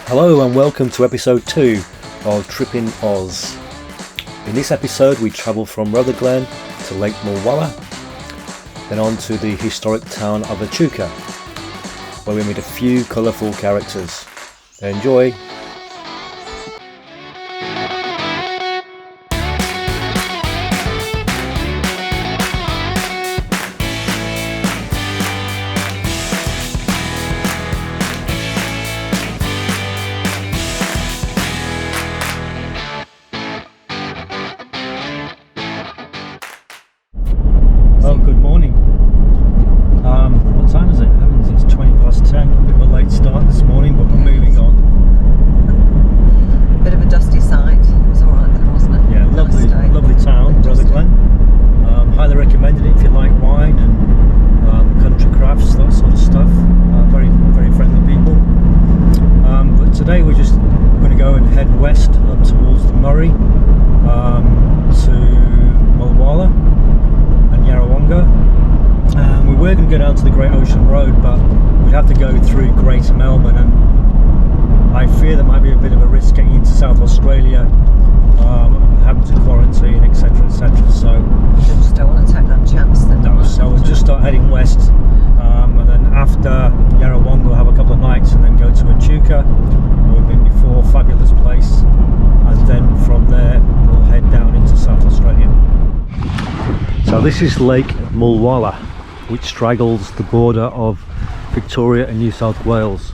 Hello and welcome to episode 2 of Tripping Oz. In this episode we travel from Rutherglen to Lake Moorwala, then on to the historic town of Echuca, where we meet a few colourful characters. Enjoy! Oh, good morning. What time is it? It's 20 past 10. A bit of a late start this morning, but we're moving on. Bit of a dusty sight. It was alright though, wasn't it? Yeah, lovely town, Rutherglen. Highly recommended it if you like wine and country crafts, that sort of stuff. Very friendly people. But today we're just going to go and head west up towards the Murray to Moorwala. We were going to go down to the Great Ocean Road, but we'd have to go through Greater Melbourne, and I fear there might be a bit of a risk getting into South Australia, having to quarantine, etc, etc. So you just don't want to take that chance then. No, so we'll just start heading west, and then after Yarrawonga we'll have a couple of nights and then go to Echuca, where we've been before, fabulous place, and then from there we'll head down into South Australia. So this is Lake Moorwala, which straddles the border of Victoria and New South Wales.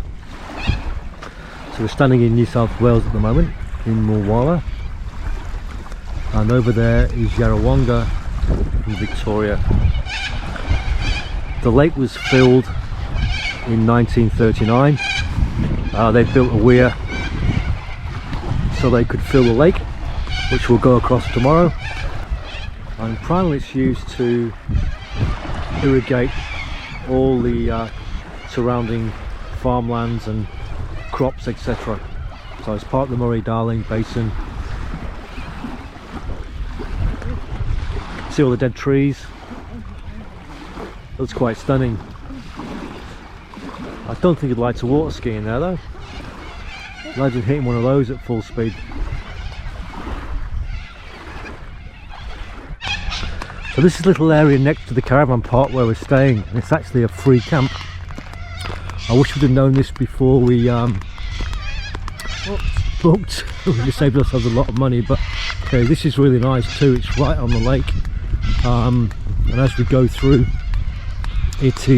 So we're standing in New South Wales at the moment, in Moorwala, and over there is Yarrawonga in Victoria. The lake was filled in 1939. They built a weir so they could fill the lake, which will go across tomorrow. And primarily it's used to irrigate all the surrounding farmlands and crops, etc. So it's part of the Murray-Darling Basin. See all the dead trees? Looks quite stunning. I don't think you'd like to water ski in there though. Imagine hitting one of those at full speed. So this is a little area next to the caravan park where we're staying. It's actually a free camp. I wish we'd have known this before we booked. We saved ourselves a lot of money, but okay, this is really nice too. It's right on the lake, and as we go through it's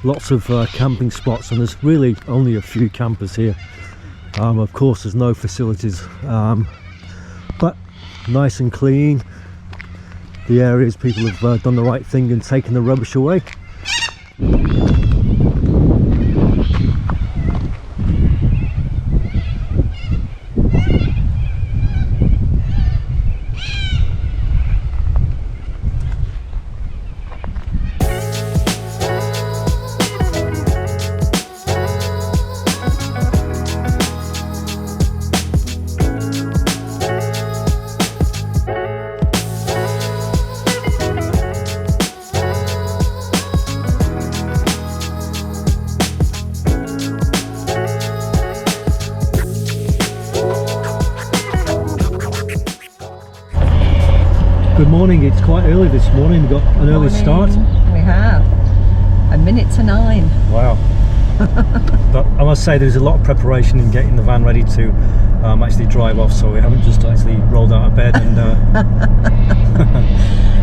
lots of camping spots, and there's really only a few campers here. Of course there's no facilities, but nice and clean. The areas, people have done the right thing and taken the rubbish away. Good morning, it's quite early this morning, we've got an early start. We have. 9:01. Wow. But I must say there's a lot of preparation in getting the van ready to actually drive off, so we haven't just actually rolled out of bed and...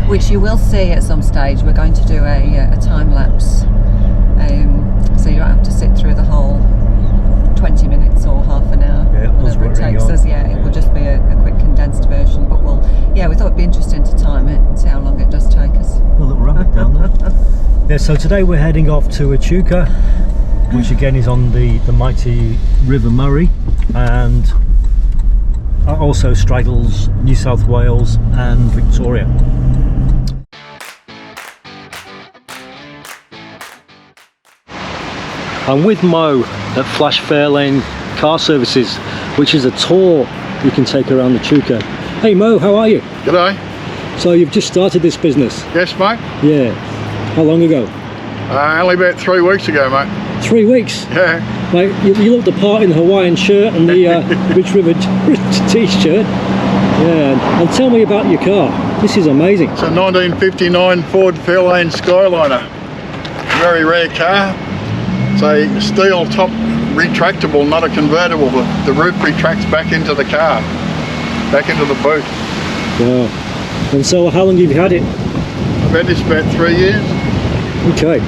Which you will see at some stage. We're going to do a time lapse, so you don't have to sit through the whole 20 minutes or half an hour, whatever it takes us. Yeah, it will just be a quick condensed version, but we thought it'd be interesting to time it and see how long it does take us. A little rabbit down there. Yeah, so today we're heading off to Echuca, which again is on the mighty River Murray, and also straddles New South Wales and Victoria. I'm with Mo at Flash Fairlane Car Services, which is a tour you can take around the Echuca. Hey Mo, how are you? G'day. So you've just started this business? Yes, mate. Yeah. How long ago? Only about 3 weeks ago, mate. 3 weeks? Yeah. Mate, you look the part in the Hawaiian shirt and the Rich River t-shirt. Yeah, and tell me about your car. This is amazing. It's a 1959 Ford Fairlane Skyliner. Very rare car. It's a steel top retractable, not a convertible. The roof retracts back into the car, back into the boot. Wow. And so how long have you had it? I've had this about 3 years. Okay.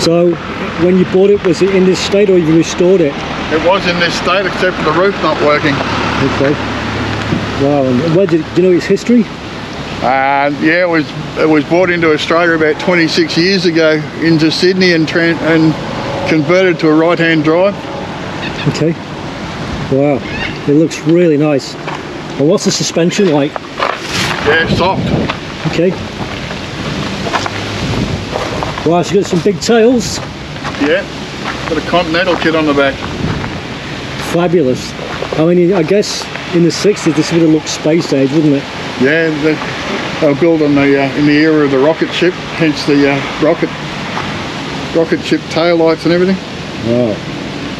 So when you bought it, was it in this state or you restored it? It was in this state except for the roof not working. Okay. Wow. And where do you know its history? Yeah, it was brought into Australia about 26 years ago into Sydney and converted to a right-hand drive. Okay. Wow. It looks really nice. And what's the suspension like? Yeah, soft. Okay. Wow, so you've got some big tails. Yeah, got a Continental kit on the back. Fabulous. I mean, I guess in the 60s this would have looked space age, wouldn't it? Yeah, they were built on in the era of the rocket ship, hence the rocket ship tail lights and everything. Wow.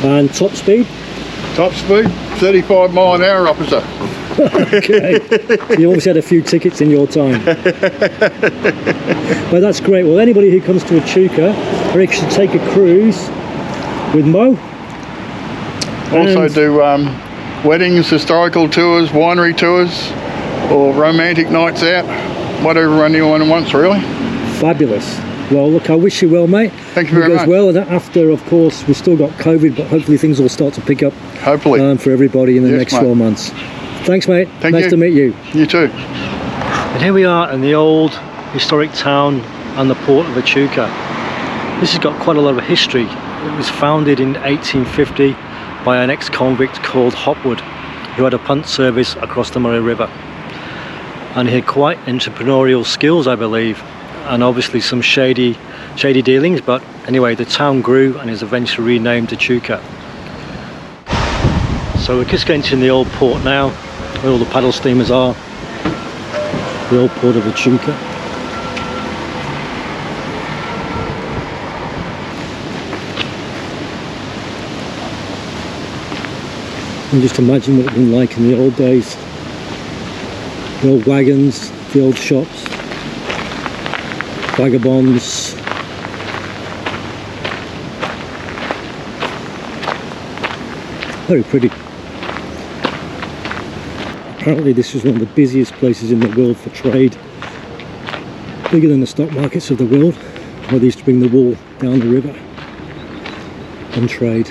And top speed? Top speed, 35 mile an hour, officer. Okay. You obviously had a few tickets in your time. Well, that's great. Well, anybody who comes to Echuca, I reckon should take a cruise with Mo. Also do weddings, historical tours, winery tours, or romantic nights out, whatever anyone wants, really. Fabulous. Well, look, I wish you well, mate. Thank you very much. It goes well, and after, of course, we've still got COVID, but hopefully things will start to pick up. Hopefully. For everybody in the next mate. 12 months. Thanks, mate. Thank you. Nice to meet you. You too. And here we are in the old historic town and the port of Echuca. This has got quite a lot of history. It was founded in 1850 by an ex-convict called Hopwood, who had a punt service across the Murray River. And he had quite entrepreneurial skills, I believe, and obviously some shady dealings, but anyway, the town grew and is eventually renamed Echuca. So we're just getting to the old port now, where all the paddle steamers are. The old port of Echuca. And just imagine what it would have been like in the old days. The old wagons, the old shops, vagabonds. Very pretty. Apparently this was one of the busiest places in the world for trade. Bigger than the stock markets of the world, where they used to bring the wool down the river and trade.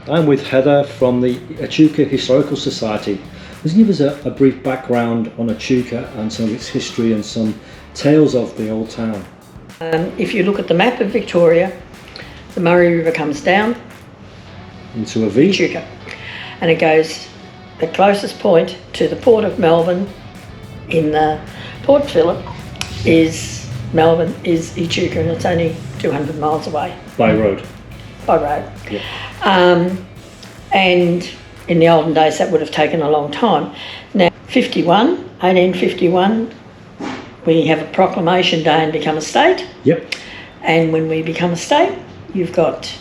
I'm with Heather from the Echuca Historical Society. Let's give us a brief background on Echuca and some of its history and some tales of the old town. If you look at the map of Victoria, the Murray River comes down Into a V? Echuca, and it goes the closest point to the Port of Melbourne in the Port Phillip is Echuca, and it's only 200 miles away. By road? By road. Yeah. And in the olden days that would have taken a long time. Now 1851, we have a proclamation day and become a state. Yep. And when we become a state, you've got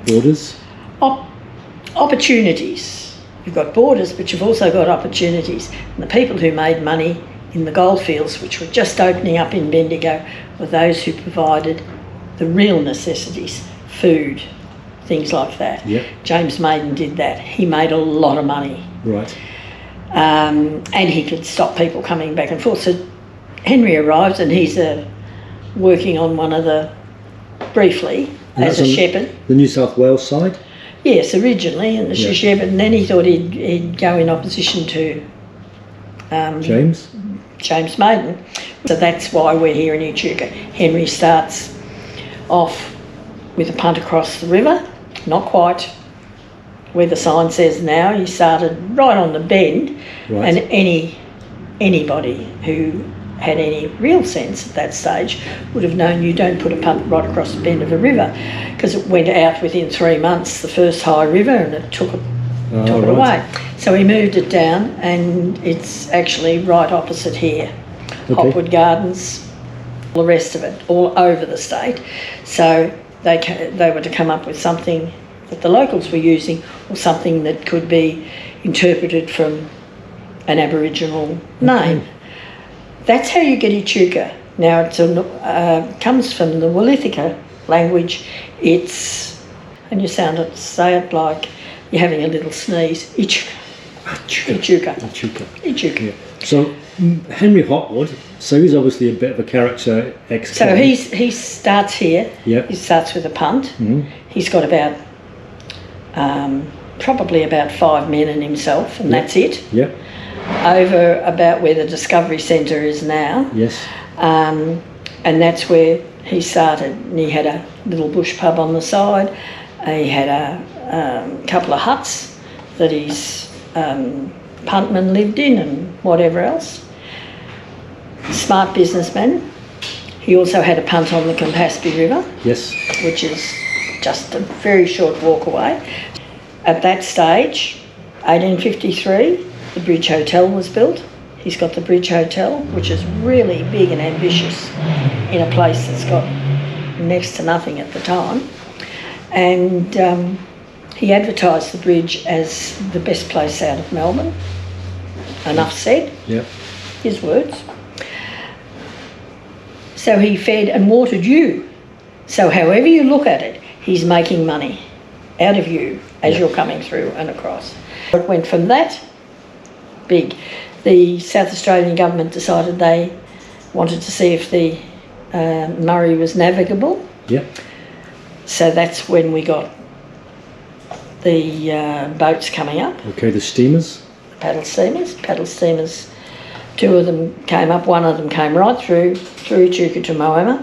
Borders? Opportunities. You've got borders, but you've also got opportunities. And the people who made money in the goldfields, which were just opening up in Bendigo, were those who provided the real necessities, food, things like that. Yep. James Maiden did that. He made a lot of money. Right. And he could stop people coming back and forth. So Henry arrives, and he's working on one of the, briefly, And as a shepherd. The New South Wales side? Yes, originally, and as a shepherd, and then he thought he'd go in opposition to James Maiden. So that's why we're here in Echuca. Henry starts off with a punt across the river, not quite where the sign says now. He started right on the bend, Right. and anybody who had any real sense at that stage would have known you don't put a punt right across the bend of a river, because it went out within 3 months, the first high river, and it took it right. away. So he moved it down, and it's actually right opposite here. Hopwood Gardens, all the rest of it, all over the state. So they were to come up with something that the locals were using, or something that could be interpreted from an Aboriginal name. That's how you get Echuca. Now it comes from the Willithica language. It's, and you say it like you're having a little sneeze. Echuca. Yeah. So Henry Hopwood, so he's obviously a bit of a character. So he starts here. Yep. He starts with a punt. Mm-hmm. He's got about probably about 5 men and himself, and that's it. Yep. Over about where the Discovery Centre is now. Yes. And that's where he started. And he had a little bush pub on the side. He had a couple of huts that his puntman lived in and whatever else. Smart businessman. He also had a punt on the Campaspe River. Yes. Which is just a very short walk away. At that stage, 1853, the Bridge Hotel was built. He's got the Bridge Hotel, which is really big and ambitious in a place that's got next to nothing at the time. And he advertised the bridge as the best place out of Melbourne. Enough said. Yep. His words. So he fed and watered you. So however you look at it, he's making money out of you as you're coming through and across. It went from that big. The South Australian government decided they wanted to see if the Murray was navigable. Yep. So that's when we got the boats coming up. Okay, the steamers. Paddle steamers. 2 of them came up, 1 of them came right through Echuca to Moama,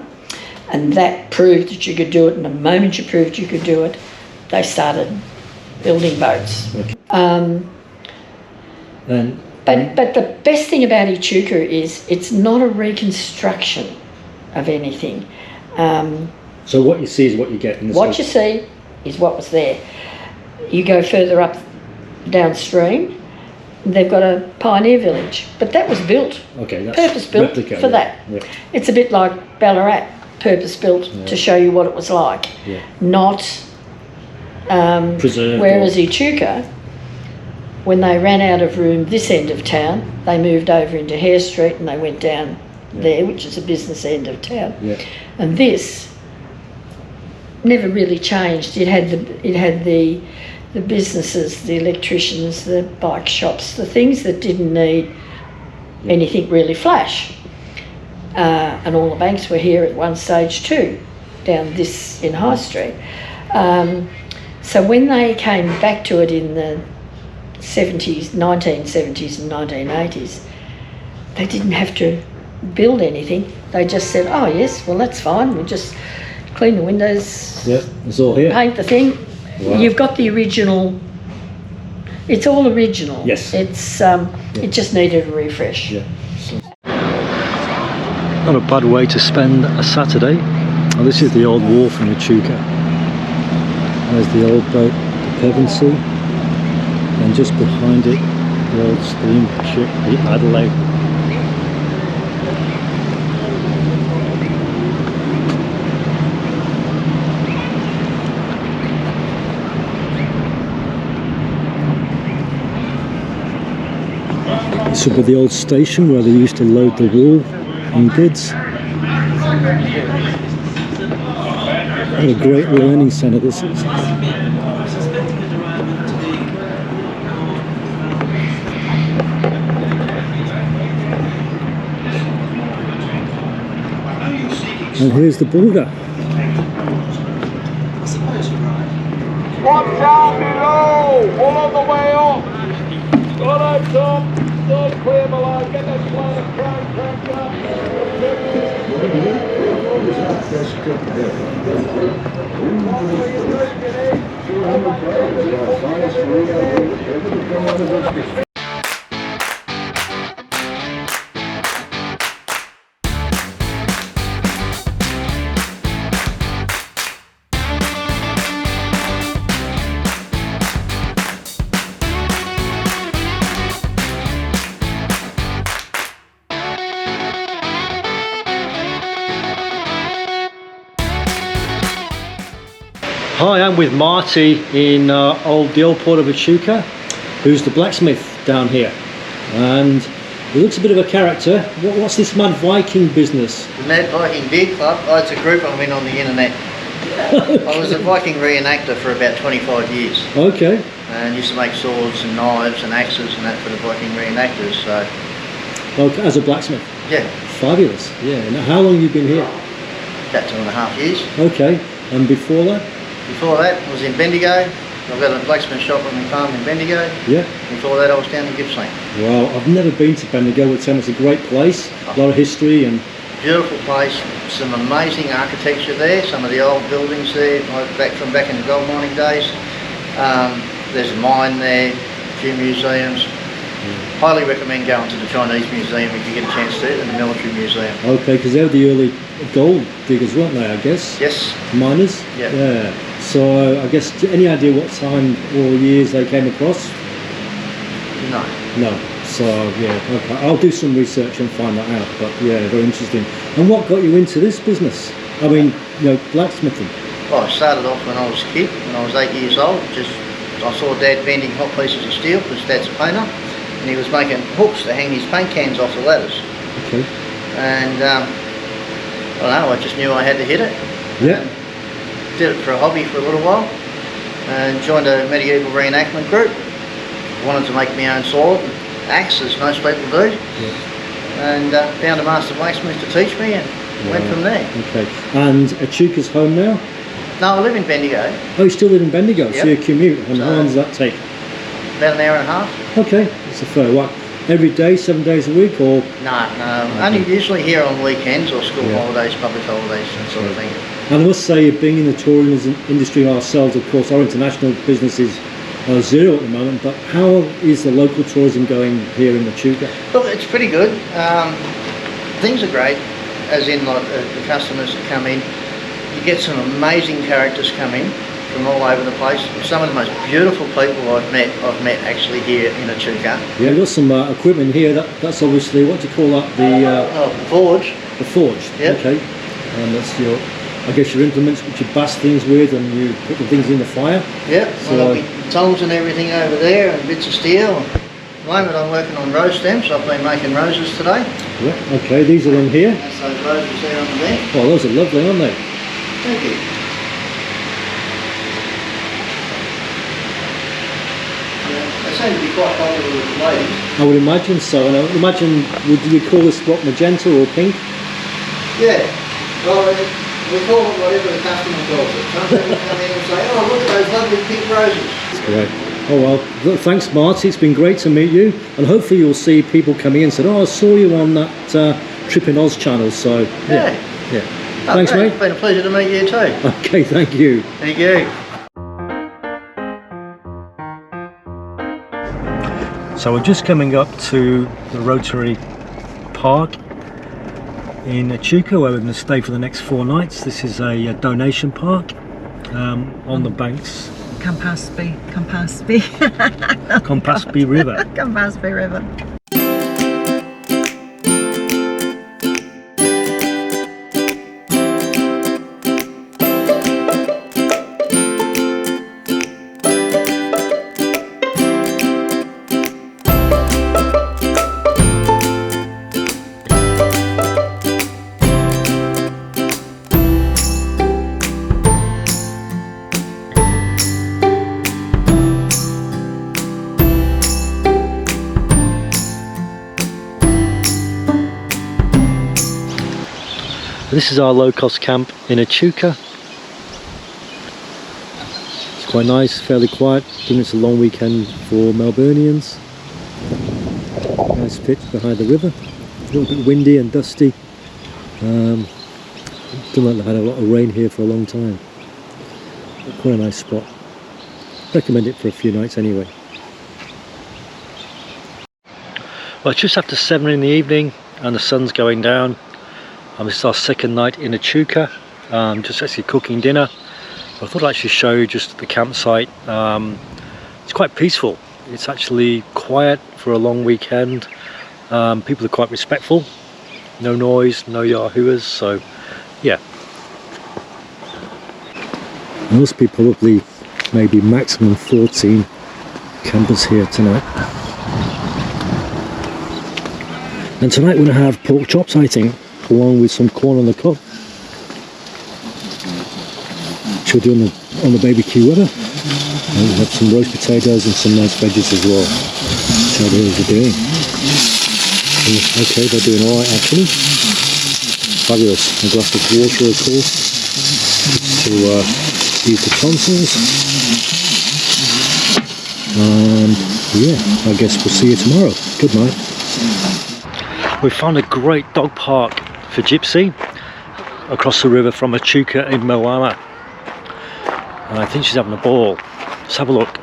and that proved that you could do it. And the moment you proved you could do it, they started building boats. Okay. But the best thing about Echuca is it's not a reconstruction of anything. So what you see is what you get in the What you see is what was there. You go further up downstream, they've got a pioneer village, but that was built, that's purpose-built replica, for that. Yeah. It's a bit like Ballarat, purpose-built to show you what it was like, not preserved. Whereas Echuca, when they ran out of room this end of town, they moved over into Hare Street and they went down there, which is a business end of town. Yeah. And this never really changed. It had the businesses, the electricians, the bike shops, the things that didn't need anything really flash. And all the banks were here at one stage too, down this in High Street. So when they came back to it in the 1970s and 1980s, they didn't have to build anything. They just said, oh yes, well that's fine, we'll just clean the windows, it's all here. paint the thing. Wow. You've got the original, it's all original. Yes. It's it just needed a refresh. Yeah. Not a bad way to spend a Saturday. Oh, this is the old wharf in Echuca. There's the old boat, the Pevensey, and just behind it, the old steamship, the Adelaide. This would be the old station where they used to load the wool and goods. What a great learning centre this is. And here's the border. Watch out below! All on the way up! Righto, Tom! Stay clear below! Get that plane cranked up! Hi, I'm with Marty in the old port of Echuca, who's the blacksmith down here, and he looks a bit of a character. What's this Mad Viking business? The Mad Viking Beer Club. Oh, it's a group I'm in on the internet. I was a Viking reenactor for about 25 years. Okay. And used to make swords and knives and axes and that for the Viking reenactors. So. Okay, as a blacksmith? Yeah. Fabulous. Yeah. Now, how long have you been here? About 2.5 years. Okay. And before that? Before that, I was in Bendigo. I've got a blacksmith shop on my farm in Bendigo. Yeah. Before that, I was down in Gippsland. Well, I've never been to Bendigo. It's a great place. A lot of history and. Beautiful place. Some amazing architecture there. Some of the old buildings there, back in the gold mining days. There's a mine there. A few museums. Highly recommend going to the Chinese Museum if you get a chance to, and the Military Museum. Okay, because they're the early gold diggers, weren't they, I guess? Yes. Miners? Yeah. Yeah. So, I guess, any idea what time or years they came across? No. No. So, yeah, okay. I'll do some research and find that out, but yeah, very interesting. And what got you into this business? I mean, blacksmithing? Well, I started off when I was a kid, when I was 8 years old. I saw Dad bending hot pieces of steel, because Dad's a painter. And he was making hooks to hang his paint cans off the ladders. Okay. And I don't know, I just knew I had to hit it. Yeah. And did it for a hobby for a little while, and joined a medieval reenactment group. Wanted to make my own sword and axe, as most people do. Yeah. And found a master blacksmith to teach me, and went from there. Okay. And Echuca's home now? No, I live in Bendigo. Oh, you still live in Bendigo? Yep. So you commute, and how long does that take? About an hour and a half. Okay, it's a fair what? Every day, 7 days a week, or? No, only usually here on weekends or school holidays, public holidays, that sort of thing. And I must say, being in the tourism industry ourselves, of course, our international business is zero at the moment, but how is the local tourism going here in Echuca? Look, it's pretty good. Things are great, as in like the customers that come in. You get some amazing characters come in from all over the place. Some of the most beautiful people I've met actually here in Echuca. Yeah, we've got some equipment here. That's obviously, what do you call that? The forge. The forge. Yep. Okay. And that's your, I guess, your implements which you bash things with, and you put the things in the fire. Yeah. So, well, there'll be tongs and everything over there, and bits of steel. At the moment, I'm working on rose stems. I've been making roses today. Yeah. Okay. These are in here. That's those roses there on the bench. Oh, those are lovely, aren't they? Thank you. They seem to be quite popular with the ladies. I would imagine so. And I would imagine, would you call this what, magenta or pink? Yeah. Well, we call it whatever the customer calls it. Some people come in and say, oh, look at those lovely pink roses. That's great. Oh well, thanks Marty, it's been great to meet you, and hopefully you'll see people coming in and say, oh, I saw you on that Trip in Oz channel, so yeah. Oh, thanks great. mate. It's been a pleasure to meet you too. Okay, thank you. Thank you. So we're just coming up to the Rotary Park in Echuca, where we're going to stay for the next 4 nights. This is a donation park on the banks. Campaspe River. Campaspe River. This is our low-cost camp in Echuca. It's quite nice, fairly quiet, given it's a long weekend for Melburnians. Nice pitch behind the river. A little bit windy and dusty. Don't like they've had a lot of rain here for a long time. But quite a nice spot. Recommend it for a few nights anyway. Well, it's just after 7 in the evening and the sun's going down. This is our second night in Echuca, just actually cooking dinner. I thought I'd actually show you just the campsite. It's quite peaceful. It's actually quiet for a long weekend. People are quite respectful. No noise, no yahoos, so yeah. There must be probably maybe maximum 14 campers here tonight. And tonight we're going to have pork chops, I think, along with some corn on the cob. Which we'll do on the BBQ weather. And we'll have some roast potatoes and some nice veggies as well. That's how the others are doing. Okay, they're doing alright actually. Fabulous. A glass of water, of course, to use the tonsils. And yeah, I guess we'll see you tomorrow. Good night. We found a great dog park for Gypsy across the river from Echuca in Moama. And I think she's having a ball. Let's have a look.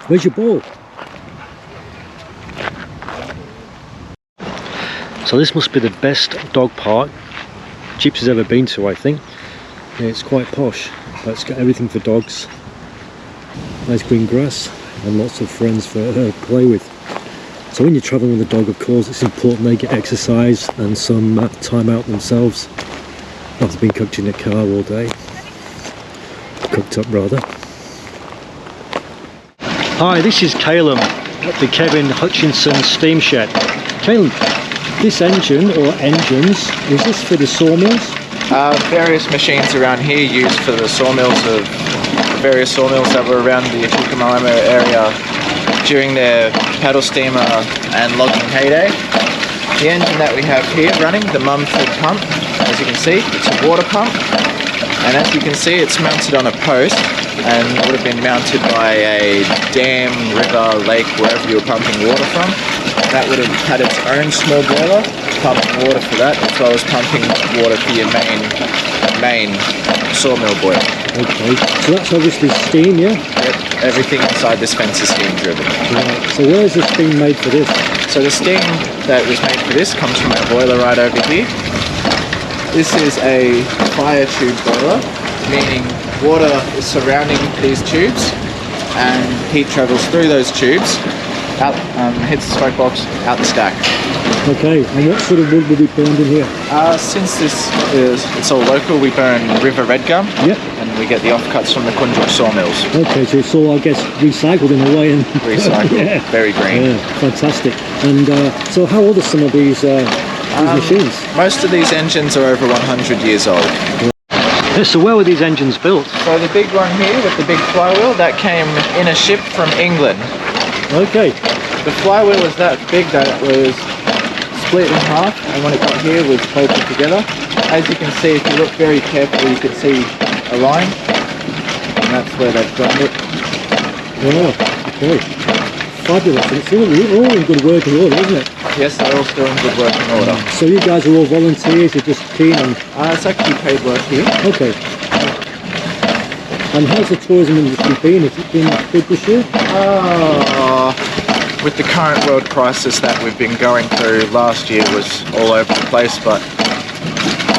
Where's your ball? So this must be the best dog park Gypsy's ever been to, I think. Yeah, it's quite posh, but it's got everything for dogs. Nice green grass and lots of friends for her to play with. So when you're traveling with a dog, of course, it's important they get exercise and some time out themselves. After being cooked in the car all day. Cooked up rather. Hi, this is Caleb at the Kevin Hutchinson steam shed. Caleb, this engine or engines, is this for the sawmills? Various machines around here used for the sawmills of various sawmills that were around the Echuca Moama area during their paddle steamer and logging heyday. The engine that we have here running, the Mumford pump, as you can see, it's a water pump, and as you can see it's mounted on a post and would have been mounted by a dam, river, lake, wherever you were pumping water from. That would have had its own small boiler, pumping water for that, as well as pumping water for your main sawmill boiler. Okay, so that's obviously steam, yeah? Yep, everything inside this fence is steam driven. Right. So where is the steam made for this? So the steam that was made for this comes from our boiler right over here. This is a fire tube boiler, meaning water is surrounding these tubes and heat travels through those tubes, out, hits the smoke box, out the stack. Okay, and what sort of wood will be burned in here? Since it's all local, we burn river red gum. Yep. And we get the offcuts from the Kunjuk sawmills. Okay, so it's all, I guess, recycled in a way. And Recycled, yeah. Very green. Yeah, fantastic. And so how old are some of these machines? Most of these engines are over 100 years old. Yeah, so where were these engines built? So the big one here with the big flywheel, that came in a ship from England. Okay. The flywheel was that big that it was split in half, and when it got here it was bolted together. As you can see, if you look very carefully, you can see a line, and that's where they've joined it. Oh, okay. Fabulous. And it's all in good working order, isn't it? Yes, they're all still in good working order. So you guys are all volunteers, you're just keen on... It's actually paid work here. Okay. And how's the tourism industry been? Has it been good this year? With the current world crisis that we've been going through, last year was all over the place, but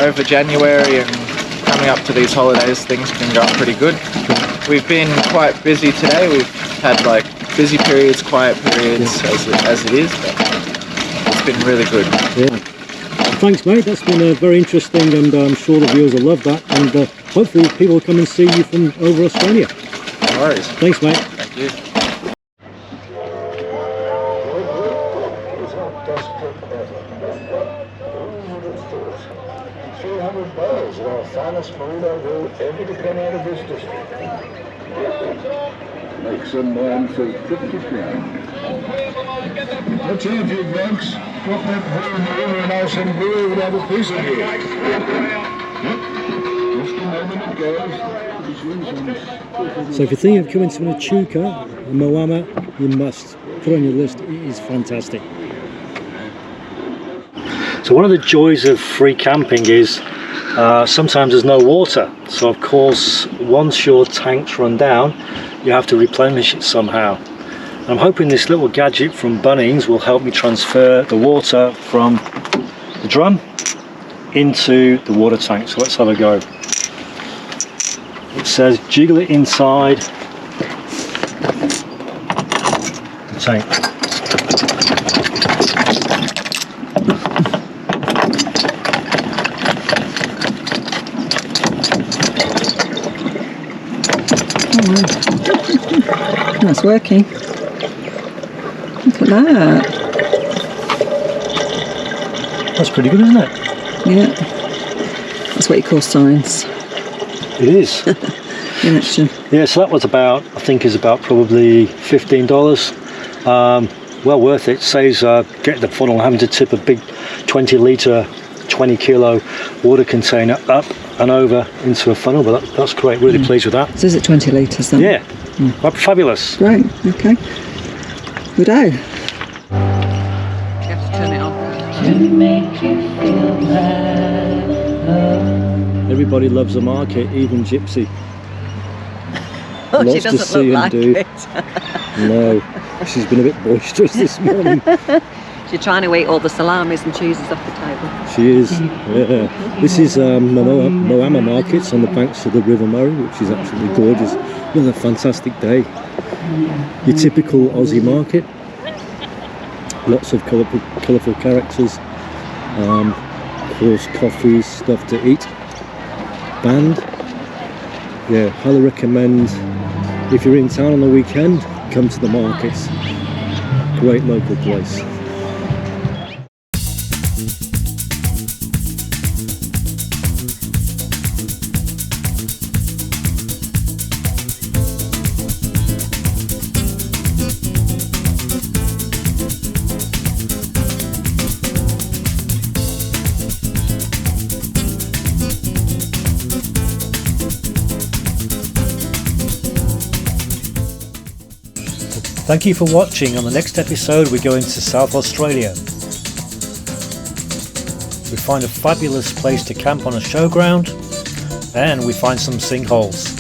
over January and coming up to these holidays, things have been going pretty good. We've been quite busy today. We've had like busy periods, quiet periods, as it is, but it's been really good. Yeah. Thanks, mate. That's been very interesting, and I'm sure the viewers will love that. And hopefully people will come and see you from over Australia. No worries. Thanks, mate. Thank you. Makes a man for 50 pounds. Watch out, you bunks. Drop that hole in the river and I'll send Bill with a piece of you. Just a moment it goes. So if you think of coming to an Echuca, a Moama, you must put on your list. It is fantastic. So one of the joys of free camping is sometimes there's no water. So of course, once your tanks run down, you have to replenish it somehow. I'm hoping this little gadget from Bunnings will help me transfer the water from the drum into the water tank. So let's have a go. says jiggle it inside the tank. That's working. Look at that. That's pretty good, isn't it? Yeah. That's what you call science It is. in action. Yeah, so that was about, I think is about probably $15. Well worth it. Saves getting the funnel, having to tip a big 20 litre, 20 kilo water container up and over into a funnel, but that's great. Really pleased with that. So is it 20 litres then? Yeah, fabulous. Great, okay. Good day. You have to turn it on. Everybody loves a market, even Gypsy. Oh, she Lots to doesn't see look and like do. it. No, she's been a bit boisterous this morning. She's trying to eat all the salamis and cheeses off the table. She is, yeah. This is Moama Market on the banks of the River Murray, which is absolutely gorgeous. Another fantastic day. Your typical Aussie market. Lots of colourful characters. Of course, coffees, stuff to eat. Band. Yeah, highly recommend if you're in town on the weekend, come to the markets. Great local place. Thank you for watching. On the next episode we go into South Australia. We find a fabulous place to camp on a showground and we find some sinkholes.